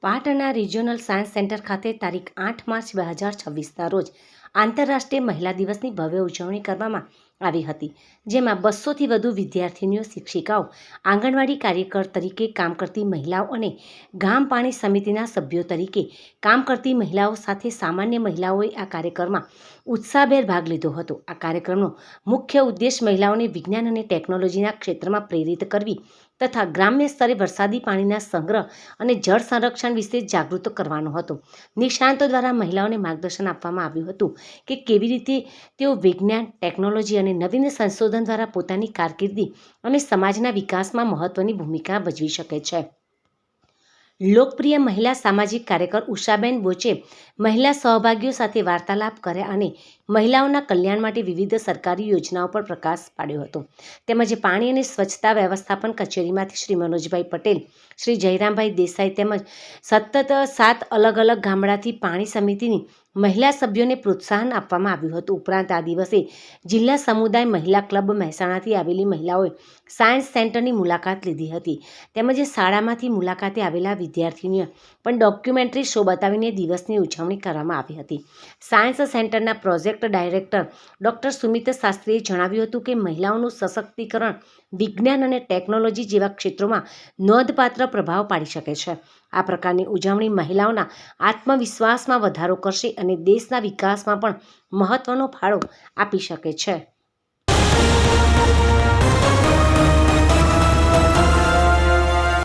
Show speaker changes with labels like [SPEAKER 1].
[SPEAKER 1] પાટણના regional science centre ખાતે તારીખ 8 માર્ચ 2026ના રોજ આંતરરાષ્ટ્રીય મહિલા દિવસની ભવ્ય ઉજવણી કરવામાં આવી હતી, જેમાં 200થી વધુ વિદ્યાર્થીનીઓ, શિક્ષિકાઓ, આંગણવાડી કાર્યકર તરીકે કામ કરતી મહિલાઓ અને ગામ પાણી સમિતિના સભ્યો તરીકે કામ કરતી મહિલાઓ સાથે સામાન્ય મહિલાઓએ આ કાર્યક્રમમાં ઉત્સાહભેર ભાગ લીધો હતો. આ કાર્યક્રમનો મુખ્ય ઉદ્દેશ મહિલાઓને વિજ્ઞાન અને ટેકનોલોજીના ક્ષેત્રમાં પ્રેરિત કરવી તથા ગ્રામ્ય સ્તરે વરસાદી પાણીના સંગ્રહ અને જળ સંરક્ષણ વિશે જાગૃત કરવાનો હતો. નિષ્ણાતો દ્વારા મહિલાઓને માર્ગદર્શન આપવામાં આવ્યું હતું કે કેવી રીતે તેઓ વિજ્ઞાન, ટેકનોલોજી અને નવીન સંશોધન દ્વારા પોતાની કારકિર્દી અને સમાજના વિકાસમાં મહત્વની ભૂમિકા ભજવી શકે છે. લોકપ્રિય મહિલા સામાજિક કાર્યકર ઉષાબેન બોચે મહિલા સહભાગીઓ સાથે વાર્તાલાપ કર્યા અને મહિલાઓના કલ્યાણ માટે વિવિધ સરકારી યોજનાઓ પર પ્રકાશ પાડ્યો હતો. તેમજ પાણી અને સ્વચ્છતા વ્યવસ્થાપન કચેરીમાંથી શ્રી મનોજભાઈ પટેલ, શ્રી જયરામભાઈ દેસાઈ તેમજ સતત 7 અલગ અલગ ગામડાથી પાણી સમિતિની મહિલા સભ્યોને પ્રોત્સાહન આપવામાં આવ્યું હતું. ઉપરાંત આ દિવસે જિલ્લા સમુદાય મહિલા ક્લબ મહેસાણાથી આવેલી મહિલાઓએ સાયન્સ સેન્ટરની મુલાકાત લીધી હતી. તેમજ શાળામાંથી મુલાકાતે આવેલા વિદ્યાર્થીનીઓએ પણ ડોક્યુમેન્ટરી શો બતાવીને દિવસની ઉજવણી કરવામાં આવી હતી. સાયન્સ સેન્ટરના પ્રોજેક્ટ ડાયરેક્ટર ડૉક્ટર સુમિત શાસ્ત્રીએ જણાવ્યું હતું કે મહિલાઓનું સશક્તિકરણ વિજ્ઞાન અને ટેકનોલોજી જેવા ક્ષેત્રોમાં નોંધપાત્ર પ્રભાવ પાડી શકે છે. આ પ્રકારની ઉજવણી મહિલાઓના આત્મવિશ્વાસમાં વધારો કરશે અને દેશના વિકાસમાં પણ મહત્વનો ફાળો આપી શકે છે.